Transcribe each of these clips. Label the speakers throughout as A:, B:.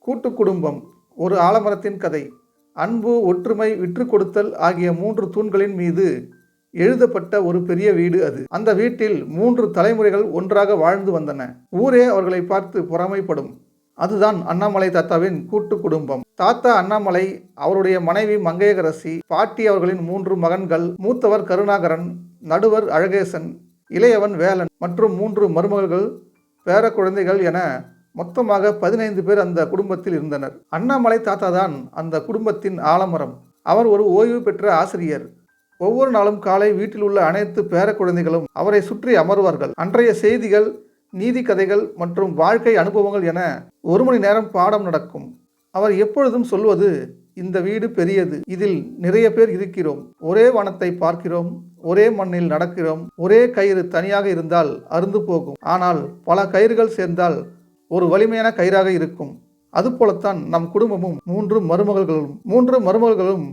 A: கூட்டு குடும்பம் ஒரு ஆலமரத்தின் கதை. அன்பு, ஒற்றுமை, விற்று கொடுத்தல் ஆகிய 3 தூண்களின் மீது எழுதப்பட்ட ஒரு பெரிய வீடு அது. அந்த வீட்டில் 3 தலைமுறைகள் ஒன்றாக வாழ்ந்து வந்தன. ஊரே அவர்களை பார்த்து பொறாமைப்படும். அதுதான் அண்ணாமலை தாத்தாவின் கூட்டு குடும்பம். தாத்தா அண்ணாமலை, அவருடைய மனைவி மங்கையகரசி, பாட்டி அவர்களின் 3 மகன்கள், மூத்தவர் கருணாகரன், நடுவர் அழகேசன், இளையவன் வேலன் மற்றும் 3 மருமகள்கள், பேர குழந்தைகள் என மொத்தமாக 15 பேர் அந்த குடும்பத்தில் இருந்தனர். அண்ணாமலை தாத்தா தான் அந்த குடும்பத்தின் ஆலமரம். அவர் ஒரு ஓய்வு பெற்ற ஆசிரியர். ஒவ்வொரு நாளும் காலை வீட்டில் உள்ள அனைத்து பேர குழந்தைகளும் அவரை சுற்றி அமர்வார்கள். அன்றைய செய்திகள், நீதி கதைகள் மற்றும் வாழ்க்கை அனுபவங்கள் என 1 மணி நேரம் பாடம் நடக்கும். அவர் எப்பொழுதும் சொல்வது, இந்த வீடு பெரியது, இதில் நிறைய பேர் இருக்கிறோம், ஒரே வானத்தை பார்க்கிறோம், ஒரே மண்ணில் நடக்கிறோம், ஒரே கயிறு தனியாக இருந்தால் அறுந்து போகும், ஆனால் பல கயிறுகள் சேர்ந்தால் ஒரு வலிமையான கயிறாக இருக்கும். அதுபோலத்தான் நம் குடும்பமும். 3 மருமகள்களும்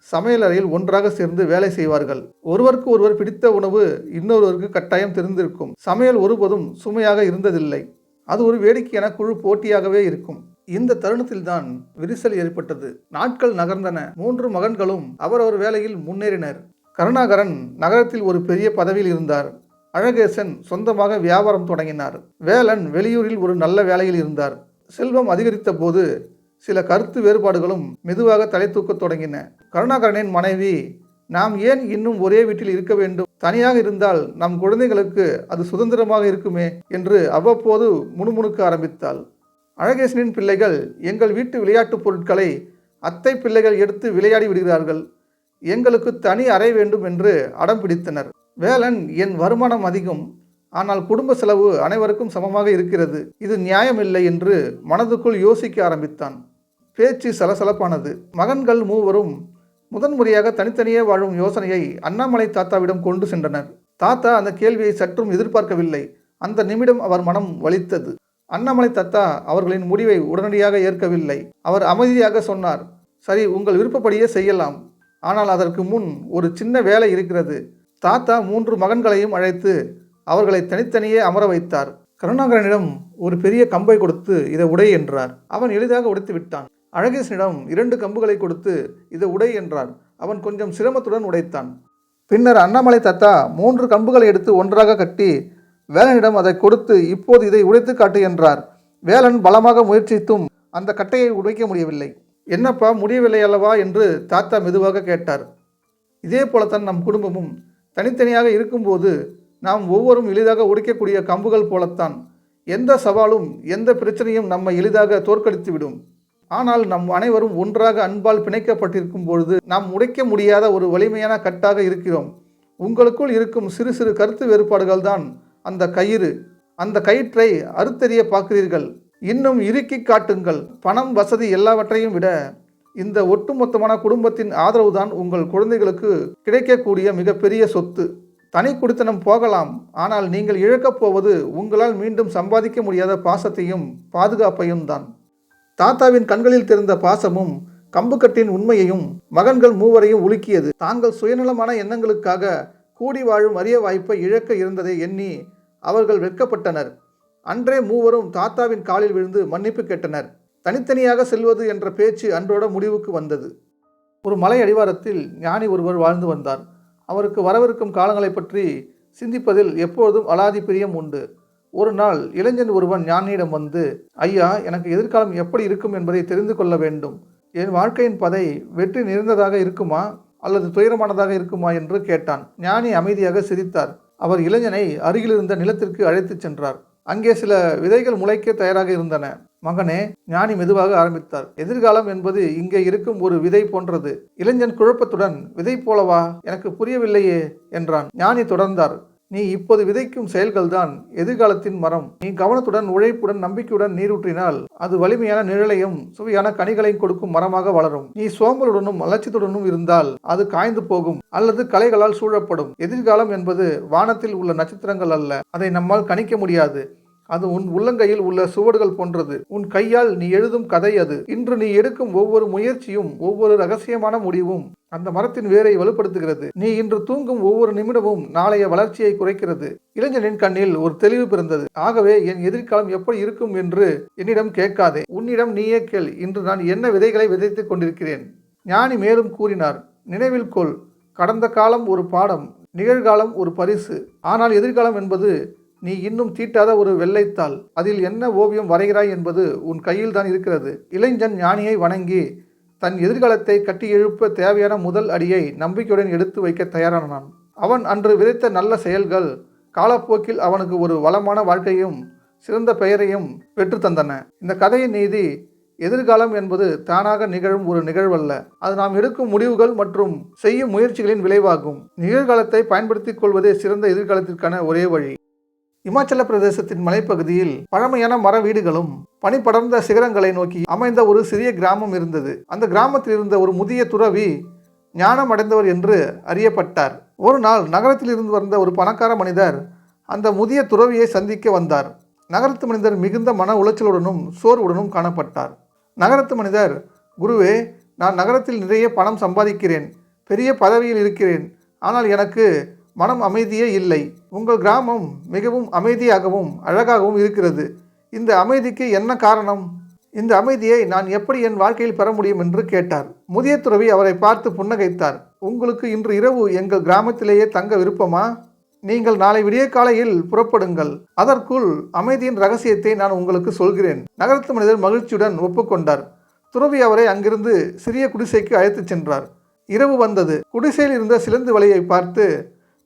A: சமையலறையில் ஒன்றாக சேர்ந்து வேலை செய்வார்கள். ஒருவருக்கு ஒருவர் பிடித்த உணவு இன்னொருவருக்கு கட்டாயம் தெரிந்திருக்கும். சமையல் ஒருபோதும் சுமையாக இருந்ததில்லை. அது ஒரு வேடிக்கையான குழு போட்டியாகவே இருக்கும். இந்த தருணத்தில்தான் விரிசல் ஏற்பட்டது. நாட்கள் நகர்ந்தன. 3 மகன்களும் அவரவர் வேலையில் முன்னேறினர். கருணாகரன் நகரத்தில் ஒரு பெரிய பதவியில் இருந்தார். அழகேசன் சொந்தமாக வியாபாரம் தொடங்கினார். வேலன் வெளியூரில் ஒரு நல்ல வேலையில் இருந்தார். செல்வம் அதிகரித்த போது சில கருத்து வேறுபாடுகளும் மெதுவாக தலை தூக்கத் தொடங்கின. கருணாகரனின் மனைவி, நாம் ஏன் இன்னும் ஒரே வீட்டில் இருக்க வேண்டும்? தனியாக இருந்தால் நம் குழந்தைகளுக்கு அது சுதந்திரமாக இருக்குமே என்று அவ்வப்போது முணுமுணுக்க ஆரம்பித்தாள். அழகேசனின் பிள்ளைகள், எங்கள் வீட்டு விளையாட்டுப் பொருட்களை அத்தை பிள்ளைகள் எடுத்து விளையாடி விடுகிறார்கள், எங்களுக்கு தனி அறை வேண்டும் என்று அடம் பிடித்தனர். வேலன், என் வருமானம் அதிகம், ஆனால் குடும்ப செலவு அனைவருக்கும் சமமாக இருக்கிறது, இது நியாயமில்லை என்று மனதுக்குள் யோசிக்க ஆரம்பித்தான். பேச்சு சலசலப்பானது. மகன்கள் 3 முதன்முறையாக தனித்தனியே வாழும் யோசனையை அண்ணாமலை தாத்தாவிடம் கொண்டு சென்றனர். தாத்தா அந்த கேள்வியை சற்றும் எதிர்பார்க்கவில்லை. அந்த நிமிடம் அவர் மனம் வலித்தது. அண்ணாமலை தாத்தா அவர்களின் முடிவை உடனடியாக ஏற்கவில்லை. அவர் அமைதியாக சொன்னார், சரி, உங்கள் விருப்பப்படியே செய்யலாம், ஆனால் அதற்கு முன் ஒரு சின்ன வேலை இருக்கிறது. தாத்தா 3 மகன்களையும் அழைத்து அவர்களை தனித்தனியே அமர வைத்தார். கருணாகரனிடம் ஒரு பெரிய கம்பை கொடுத்து இதை உடை என்றார். அவன் எளிதாக உடைத்து விட்டான். அழகேசனிடம் 2 கம்புகளை கொடுத்து இதை உடை என்றார். அவன் கொஞ்சம் சிரமத்துடன் உடைத்தான். பின்னர் அண்ணாமலை தாத்தா 3 கம்புகளை எடுத்து ஒன்றாக கட்டி வேலனிடம் அதை கொடுத்து, இப்போது இதை உடைத்து காட்டு என்றார். வேலன் பலமாக முயற்சித்தும் அந்த கட்டையை உடைக்க முடியவில்லை. என்னப்பா, முடியவில்லை அல்லவா என்று தாத்தா மெதுவாக கேட்டார். இதே போலத்தான் நம் குடும்பமும். தனித்தனியாக இருக்கும்போது நாம் ஒவ்வொரும் எளிதாக உடைக்கக்கூடிய கம்புகள் போலத்தான். எந்த சவாலும் எந்த பிரச்சனையும் நம்மை எளிதாக தோற்கடித்துவிடும். ஆனால் நம் அனைவரும் ஒன்றாக அன்பால் பிணைக்கப்பட்டிருக்கும் பொழுது நாம் உடைக்க முடியாத ஒரு வலிமையான கட்டாக இருக்கிறோம். உங்களுக்குள் இருக்கும் சிறு சிறு கருத்து வேறுபாடுகள் தான் அந்த கயிறு. அந்த கயிற்றை அறுத்தெறிய பார்க்கிறீர்கள். இன்னும் இறுக்கி காட்டுங்கள். பணம், வசதி எல்லாவற்றையும் விட இந்த ஒட்டுமொத்தமான குடும்பத்தின் ஆதரவுதான் உங்கள் குழந்தைகளுக்கு கிடைக்கக்கூடிய மிகப்பெரிய சொத்து. தனி குடித்தனம் போகலாம், ஆனால் நீங்கள் இழக்கப் போவது உங்களால் மீண்டும் சம்பாதிக்க முடியாத பாசத்தையும் பாதுகாப்பையும் தான். தாத்தாவின் கண்களில் தெரிந்த பாசமும் கம்புக்கட்டின் உண்மையையும் மகன்கள் 3 உலுக்கியது. தாங்கள் சுயநலமான எண்ணங்களுக்காக கூடி வாழும் அரிய வாய்ப்பை இழக்க இருந்ததை எண்ணி அவர்கள் வெட்கப்பட்டனர். அன்றே 3 தாத்தாவின் காலில் விழுந்து மன்னிப்பு கேட்டனர். தனித்தனியாக செல்வது என்ற பேச்சு அன்றோட முடிவுக்கு வந்தது. ஒரு மலை அடிவாரத்தில் ஞானி ஒருவர் வாழ்ந்து வந்தார். அவருக்கு வரவிருக்கும் காலங்களை பற்றி சிந்திப்பதில் எப்பொழுதும் அலாதி பிரியம் உண்டு. ஒரு நாள் இளைஞன் ஒருவன் ஞானியிடம் வந்து, ஐயா, எனக்கு எதிர்காலம் எப்படி இருக்கும் என்பதை தெரிந்து கொள்ள வேண்டும். என் வாழ்க்கையின் பாதை வெற்றி நிறைந்ததாக இருக்குமா அல்லது துயரமானதாக இருக்குமா என்று கேட்டான். ஞானி அமைதியாக சிரித்தார். அவர் இளைஞனை அருகிலிருந்த நிலத்திற்கு அழைத்துச் சென்றார். அங்கே சில விதைகள் முளைக்க தயாராக இருந்தன. மகனே, ஞானி மெதுவாக ஆரம்பித்தார், எதிர்காலம் என்பது இங்கே இருக்கும் ஒரு விதை போன்றது. இளைஞன் குழப்பத்துடன், விதை போலவா? எனக்கு புரியவில்லையே என்றான். ஞானி தொடர்ந்தார், நீ இப்போது விதைக்கும் செயல்கள்தான் எதிர்காலத்தின் மரம். நீ கவனத்துடன், உழைப்புடன், நம்பிக்கையுடன் நீரூற்றினால் அது வலிமையான நிழலையும் சுவையான கனிகளையும் கொடுக்கும் மரமாக வளரும். நீ சோம்பலுடனும் அலட்சியத்துடனும் இருந்தால் அது காய்ந்து போகும் அல்லது களைகளால் சூழப்படும். எதிர்காலம் என்பது வானத்தில் உள்ள நட்சத்திரங்கள் அல்ல. அதை நம்மால் கணிக்க முடியாது. அது உன் உள்ளங்கையில் உள்ள சுவடுகள் போன்றது. உன் கையால் நீ எழுதும் கதை அது. இன்று நீ எடுக்கும் ஒவ்வொரு முயற்சியும், ஒவ்வொரு ரகசியமான முடிவும் அந்த மரத்தின் வேரை வலுப்படுத்துகிறது. நீ இன்று தூங்கும் ஒவ்வொரு நிமிடமும் நாளைய வளர்ச்சியை குறைக்கிறது. இளைஞனின் கண்ணில் ஒரு தெளிவு பிறந்தது. ஆகவே என் எதிர்காலம் எப்படி இருக்கும் என்று என்னிடம் கேட்காதே, உன்னிடம் நீயே கேள். இன்று நான் என்ன விதைகளை விதைத்துக் கொண்டிருக்கிறேன். ஞானி மேலும் கூறினார், நினைவில் கொள், கடந்த காலம் ஒரு பாடம், நிகழ்காலம் ஒரு பரிசு. ஆனால் எதிர்காலம் என்பது நீ இன்னும் தீட்டாத ஒரு வெள்ளைத்தாள். அதில் என்ன ஓவியம் வரைகிறாய் என்பது உன் கையில் தான் இருக்கிறது. இளைஞன் ஞானியை வணங்கி தன் எதிர்காலத்தை கட்டி எழுப்ப தேவையான முதல் அடியை நம்பிக்கையுடன் எடுத்து வைக்க தயாரானான். அவன் அன்று விதைத்த நல்ல செயல்கள் காலப்போக்கில் அவனுக்கு ஒரு வளமான வாழ்க்கையும் சிறந்த பெயரையும் பெற்று தந்தன. இந்த கதையின் நீதி, எதிர்காலம் என்பது தானாக நிகழும் ஒரு நிகழ்வல்ல. அது நாம் எடுக்கும் முடிவுகள் மற்றும் செய்யும் முயற்சிகளின் விளைவாகும். நிகழ்காலத்தை பயன்படுத்திக் கொள்வதே சிறந்த எதிர்காலத்திற்கான ஒரே வழி. இமாச்சல பிரதேசத்தின் மலைப்பகுதியில் பழமையான மர வீடுகளும் பனிபடர்ந்த சிகரங்களை நோக்கி அமைந்த ஒரு சிறிய கிராமம் இருந்தது. அந்த கிராமத்தில் இருந்த ஒரு முதிய துறவி ஞானம் அடைந்தவர் என்று அறியப்பட்டார். ஒரு நாள் நகரத்தில் இருந்து வந்த ஒரு பணக்கார மனிதர் அந்த முதிய துறவியை சந்திக்க வந்தார். நகரத்து மனிதர் மிகுந்த மன உளைச்சலுடனும் சோர்வுடனும் காணப்பட்டார். நகரத்து மனிதர், குருவே, நான் நகரத்தில் நிறைய பணம் சம்பாதிக்கிறேன், பெரிய பதவியில் இருக்கிறேன், ஆனால் எனக்கு மனம் அமைதியே இல்லை. உங்கள் கிராமம் மிகவும் அமைதியாகவும் அழகாகவும் இருக்கிறது. இந்த அமைதிக்கு என்ன காரணம்? இந்த அமைதியை நான் எப்படி என் வாழ்க்கையில் பெற முடியும் என்று கேட்டார். முதிய துறவி அவரை பார்த்து புன்னகைத்தார். உங்களுக்கு இன்று இரவு எங்கள் கிராமத்திலேயே தங்க விருப்பமா? நீங்கள் நாளை விடிய காலையில் புறப்படுங்கள். அதற்குள் அமைதியின் ரகசியத்தை நான் உங்களுக்கு சொல்கிறேன். நகரத்து மனிதர் மகிழ்ச்சியுடன் ஒப்புக்கொண்டார். துறவி அவரை அங்கிருந்து சிறிய குடிசைக்கு அழைத்துச் சென்றார். இரவு வந்தது. குடிசையில் இருந்த சிலந்து வலையை பார்த்து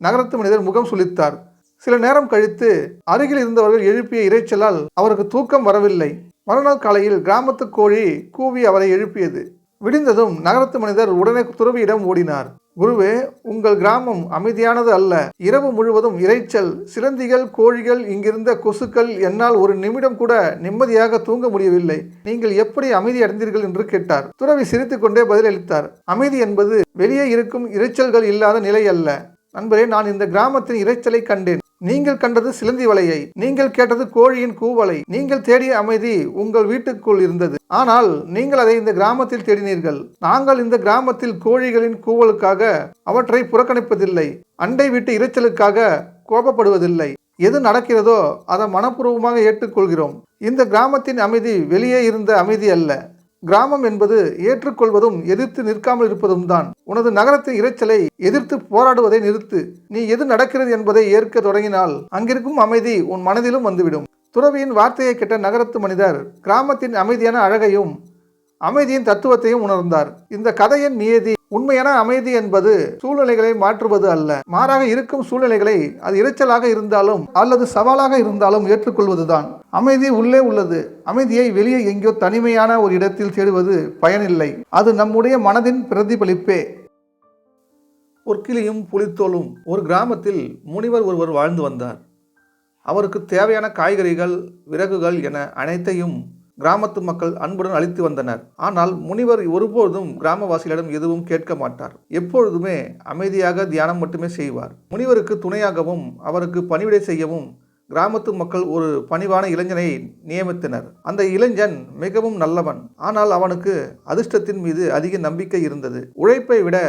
A: நகரத்து மனிதர் முகம் சுளித்தார். சில நேரம் கழித்து அருகில் இருந்தவர்கள் எழுப்பிய இரைச்சலால் அவருக்கு தூக்கம் வரவில்லை. மறுநாள் காலையில் கிராமத்து கோழி கூவி அவரை எழுப்பியது. விடிந்ததும் நகரத்து மனிதர் உடனே துறவியிடம் ஓடினார். குருவே, உங்கள் கிராமம் அமைதியானது அல்ல. இரவு முழுவதும் இரைச்சல், சிலந்திகள், கோழிகள், இங்கிருந்த கொசுக்கள். என்னால் ஒரு நிமிடம் கூட நிம்மதியாக தூங்க முடியவில்லை. நீங்கள் எப்படி அமைதி அடைந்தீர்கள் என்று கேட்டார். துறவி சிரித்துக்கொண்டே பதிலளித்தார். அமைதி என்பது வெளியே இருக்கும் இரைச்சல்கள் இல்லாத நிலை அல்ல. நண்பரே, நான் இந்த கிராமத்தின் இரைச்சலை கண்டேன். நீங்கள் கண்டது சிலந்தி வலையை, நீங்கள் கேட்டது கோழியின் கூவலை. நீங்கள் தேடிய அமைதி உங்கள் வீட்டுக்குள் இருந்தது, ஆனால் நீங்கள் அதை இந்த கிராமத்தில் தேடினீர்கள். நாங்கள் இந்த கிராமத்தில் கோழிகளின் கூவலுக்காக அவற்றை புறக்கணிப்பதில்லை, அண்டை வீட்டு இரைச்சலுக்காக கோபப்படுவதில்லை. எது நடக்கிறதோ அதை மனப்பூர்வமாக ஏற்றுக்கொள்கிறோம். இந்த கிராமத்தின் அமைதி வெளியே இருந்த அமைதி அல்ல. கிராமம் என்பது ஏற்றுக்கொள்வதும் எதிர்த்து நிற்காமல் இருப்பதும் தான். உனது நகரத்தின் இரைச்சலை எதிர்த்து போராடுவதை நிறுத்து. நீ எது நடக்கிறது என்பதை ஏற்க தொடங்கினால் அங்கிருக்கும் அமைதி உன் மனதிலும் வந்துவிடும். துறவியின் வார்த்தையை கேட்ட நகரத்து மனிதர் கிராமத்தின் அமைதியான அழகையும் அமைதியின் தத்துவத்தையும் உணர்ந்தார். இந்த கதையின் நியதி, உண்மையான அமைதி என்பது சூழ்நிலைகளை மாற்றுவது அல்ல, மாறாக இருக்கும் சூழ்நிலைகளை அது இரைச்சலாக இருந்தாலும் அல்லது சவாலாக இருந்தாலும் ஏற்றுக்கொள்வதுதான். அமைதி உள்ளே உள்ளது. அமைதியை வெளியே எங்கேயோ தனிமையான ஒரு இடத்தில் தேடுவது பயனில்லை. அது நம்முடைய மனதின் பிரதிபலிப்பே. பொற்கிளியும் புலித்தோலும். ஒரு கிராமத்தில் முனிவர் ஒருவர் வாழ்ந்து வந்தார். அவருக்கு தேவையான காய்கறிகள், விறகுகள் என அனைத்தையும் கிராமத்து மக்கள் அன்புடன் அளித்து வந்தனர். ஆனால் முனிவர் ஒருபோதும் கிராமவாசிகளிடம் எதுவும் கேட்க மாட்டார். எப்பொழுதுமே அமைதியாக தியானம் மட்டுமே செய்வார். முனிவருக்கு துணையாகவும் அவருக்கு பணிவிடை செய்யவும் கிராமத்து மக்கள் ஒரு பணிவான இளைஞனை நியமித்தனர். அந்த இளைஞன் மிகவும் நல்லவன். ஆனால் அவனுக்கு அதிர்ஷ்டத்தின் மீது அதிக நம்பிக்கை இருந்தது. உழைப்பை விட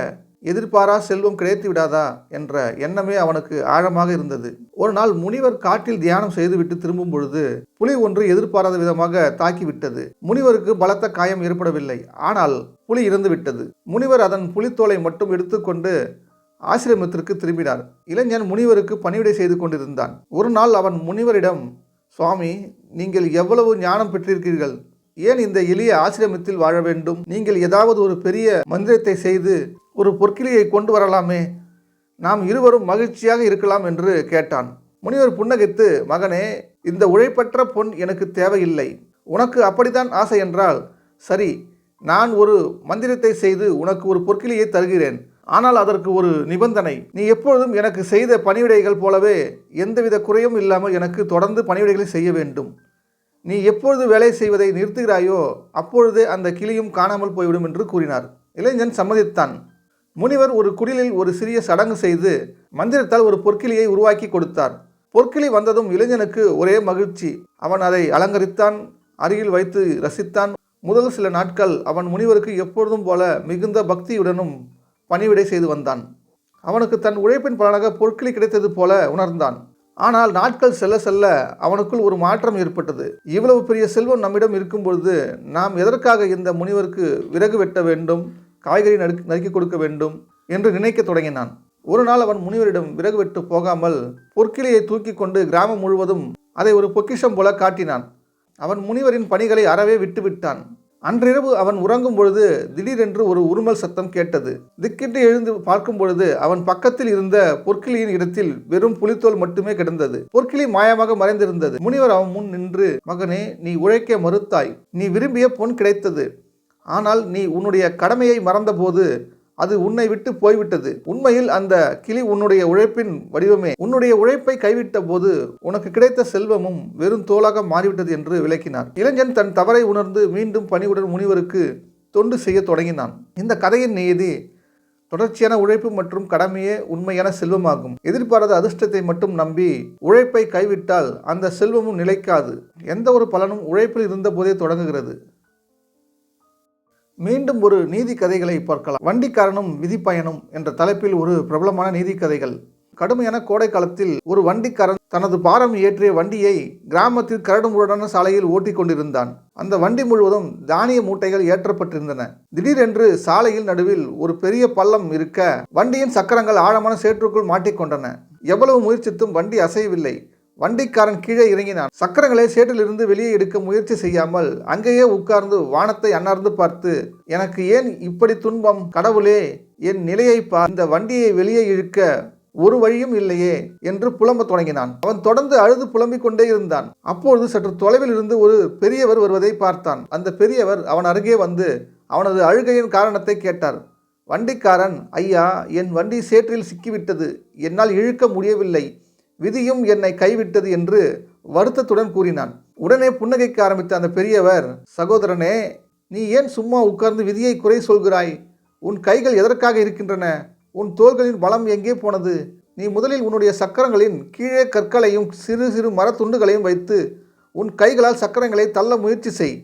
A: எதிர்பாரா செல்வம் கிடைத்து விடாதா என்ற எண்ணமே அவனுக்கு ஆழமாக இருந்தது. ஒரு நாள் முனிவர் காட்டில் தியானம் செய்துவிட்டு திரும்பும் பொழுது புலி ஒன்று எதிர்பாராத விதமாக தாக்கிவிட்டது. முனிவருக்கு பலத்த காயம் ஏற்படவில்லை, ஆனால் புலி இறந்து விட்டது. முனிவர் அதன் புலித்தோலை மட்டும் எடுத்துக்கொண்டு ஆசிரமத்திற்கு திரும்பினார். இளைஞன் முனிவருக்கு பணிவிடை செய்து கொண்டிருந்தான். ஒரு நாள் அவன் முனிவரிடம், சுவாமி, நீங்கள் எவ்வளவு ஞானம் பெற்றிருக்கிறீர்கள், ஏன் இந்த எளிய ஆசிரமத்தில் வாழ வேண்டும்? நீங்கள் ஏதாவது ஒரு பெரிய மந்திரத்தை செய்து ஒரு பொற்கிளியை கொண்டு வரலாமே, நாம் இருவரும் மகிழ்ச்சியாக இருக்கலாம் என்று கேட்டான். முனிவர் புன்னகைத்து, மகனே, இந்த உழைப்பற்ற பொன் எனக்கு தேவையில்லை. உனக்கு அப்படித்தான் ஆசை என்றால் சரி, நான் ஒரு மந்திரத்தை செய்து உனக்கு ஒரு பொற்கிளியை தருகிறேன். ஆனால் அதற்கு ஒரு நிபந்தனை. நீ எப்பொழுதும் எனக்கு செய்த பணிவிடைகள் போலவே எந்தவித குறையும் இல்லாமல் எனக்கு தொடர்ந்து பணிவிடைகளை செய்ய வேண்டும். நீ எப்பொழுது வேலை செய்வதை நிறுத்துகிறாயோ அப்பொழுதே அந்த கிளியும் காணாமல் போய்விடும் என்று கூறினார். இளைஞன் சம்மதித்தான். முனிவர் ஒரு குடிலில் ஒரு சிறிய சடங்கு செய்து மந்திரத்தால் ஒரு பொற்கிளியை உருவாக்கி கொடுத்தார். பொற்கிளி வந்ததும் இளைஞனுக்கு ஒரே மகிழ்ச்சி. அவன் அதை அலங்கரித்தான், அருகில் வைத்து ரசித்தான். முதல் சில நாட்கள் அவன் முனிவருக்கு எப்பொழுதும் போல மிகுந்த பக்தியுடனும் பணிவிடை செய்து வந்தான். அவனுக்கு தன் உழைப்பின் பலனாக பொற்கிளி கிடைத்தது போல உணர்ந்தான். ஆனால் நாட்கள் செல்ல செல்ல அவனுக்குள் ஒரு மாற்றம் ஏற்பட்டது. இவ்வளவு பெரிய செல்வம் நம்மிடம் இருக்கும் பொழுது நாம் எதற்காக இந்த முனிவருக்கு விறகு வெட்ட வேண்டும், காய்கறி நறுக்கி கொடுக்க வேண்டும் என்று நினைக்க தொடங்கினான். ஒரு நாள் அவன் முனிவரிடம் விறகு வெட்டு போகாமல் பொற்கிளியை தூக்கி கொண்டு கிராமம் முழுவதும் அதை ஒரு பொக்கிஷம் போல காட்டினான். அவன் முனிவரின் பணிகளை அறவே விட்டுவிட்டான். அன்றிரவு அவன் உறங்கும் பொழுது திடீரென்று ஒரு உருமல் சத்தம் கேட்டது. திக்கிட்டு எழுந்து பார்க்கும் பொழுது அவன் பக்கத்தில் இருந்த பொற்கிளியின் இடத்தில் வெறும் புலித்தோல் மட்டுமே கிடந்தது. பொற்கிளி மாயமாக மறைந்திருந்தது. முனிவர் அவன் முன் நின்று, மகனே, நீ உழைக்க மறுத்தாய். நீ விரும்பிய பொன் கிடைத்தது. ஆனால் நீ உன்னுடைய கடமையை மறந்தபோது அது உன்னை விட்டு போய்விட்டது. உண்மையில் அந்த கிளி உன்னுடைய உழைப்பின் வடிவமே. உன்னுடைய உழைப்பை கைவிட்ட போது உனக்கு கிடைத்த செல்வமும் வெறும் தோலாக மாறிவிட்டது என்று விளக்கினார். இளைஞன் தன் தவறை உணர்ந்து மீண்டும் பணிவுடன் முனிவருக்கு தொண்டு செய்ய தொடங்கினான். இந்த கதையின் நீதி, தொடர்ச்சியான உழைப்பு மற்றும் கடமையே உண்மையான செல்வமாகும். எதிர்பாராத அதிர்ஷ்டத்தை மட்டும் நம்பி உழைப்பை கைவிட்டால் அந்த செல்வமும் நிலைக்காது. எந்த ஒரு பலனும் உழைப்பில் இருந்த போதே தொடங்குகிறது. மீண்டும் ஒரு நீதி கதைகளை பார்க்கலாம். வண்டிக்காரனும் விதிப்பயனும் என்ற தலைப்பில் ஒரு பிரபலமான நீதி கதைகள். கடுமையான கோடை காலத்தில் ஒரு வண்டிக்காரன் தனது பாரம் ஏற்றிய வண்டியை கிராமத்தில் கரடுமுரடான சாலையில் ஓட்டி கொண்டிருந்தான். அந்த வண்டி முழுவதும் தானிய மூட்டைகள் ஏற்றப்பட்டிருந்தன. திடீரென்று சாலையில் நடுவில் ஒரு பெரிய பள்ளம் இருக்க வண்டியின் சக்கரங்கள் ஆழமான சேற்றுக்குள் மாட்டிக்கொண்டன. எவ்வளவு முயற்சித்தும் வண்டி அசையவில்லை. வண்டிக்காரன் கீழே இறங்கினான். சக்கரங்களை சேற்றிலிருந்து வெளியே எடுக்க முயற்சி செய்யாமல் அங்கேயே உட்கார்ந்து வானத்தை அண்ணார்ந்து பார்த்து, எனக்கு ஏன் இப்படி துன்பம்? கடவுளே, என் நிலையை பார். இந்த வண்டியை வெளியே இழுக்க ஒரு வழியும் இல்லையே என்று புலம்பத் தொடங்கினான். அவன் தொடர்ந்து அழுது புலம்பிக் கொண்டே இருந்தான். அப்பொழுது சற்று தொலைவில் இருந்து ஒரு பெரியவர் வருவதை பார்த்தான். அந்த பெரியவர் அவன் அருகே வந்து அவனது அழுகையின் காரணத்தை கேட்டார். வண்டிக்காரன், ஐயா, என் வண்டி சேற்றில் சிக்கிவிட்டது. என்னால் இழுக்க முடியவில்லை. விதியும் என்னை கைவிட்டது என்று வருத்தத்துடன் கூறினான். உடனே புன்னகைக்க ஆரம்பித்த அந்த பெரியவர், சகோதரனே, நீ ஏன் சும்மா உட்கார்ந்து விதியை குறை சொல்கிறாய்? உன் கைகள் எதற்காக இருக்கின்றன? உன் தோள்களின் பலம் எங்கே போனது? நீ முதலில் உன்னுடைய சக்கரங்களின் கீழே கற்களையும் சிறு சிறு மரத்துண்டுகளையும் வைத்து உன் கைகளால் சக்கரங்களை தள்ள முயற்சி செய்.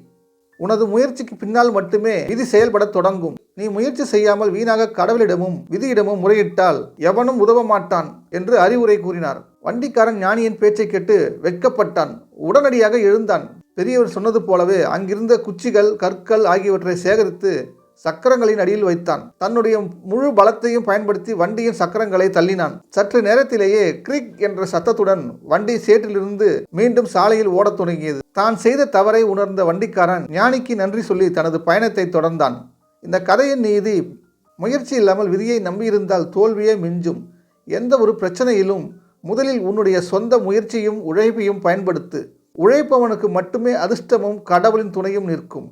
A: உனது முயற்சிக்கு பின்னால் மட்டுமே விதி செயல்பட தொடங்கும். நீ முயற்சி செய்யாமல் வீணாக கடவுளிடமும் விதியிடமும் முறையிட்டால் எவனும் உதவ மாட்டான் என்று அறிவுரை கூறினார். வண்டிக்காரன் ஞானியின் பேச்சை கேட்டு வெட்கப்பட்டான். உடனடியாக எழுந்தான். பெரியவர் சொன்னது போலவே அங்கிருந்த குச்சிகள், கற்கள் ஆகியவற்றை சேகரித்து சக்கரங்களின் அடியில் வைத்தான். தன்னுடைய முழு பலத்தையும் பயன்படுத்தி வண்டியின் சக்கரங்களை தள்ளினான். சற்று நேரத்திலேயே கிரிக் என்ற சத்தத்துடன் வண்டி சேற்றிலிருந்து மீண்டும் சாலையில் ஓடத் தொடங்கியது. தான் செய்த தவறை உணர்ந்த வண்டிக்காரன் ஞானிக்கு நன்றி சொல்லி தனது பயணத்தை தொடர்ந்தான். இந்த கதையின் நீதி, முயற்சி இல்லாமல் விதியை நம்பியிருந்தால் தோல்வியே மிஞ்சும். எந்த ஒரு பிரச்சனையிலும் முதலில் உன்னுடைய சொந்த முயற்சியும் உழைப்பையும் பயன்படுத்து. உழைப்பவனுக்கு மட்டுமே அதிர்ஷ்டமும் கடவுளின் துணையும் நிற்கும்.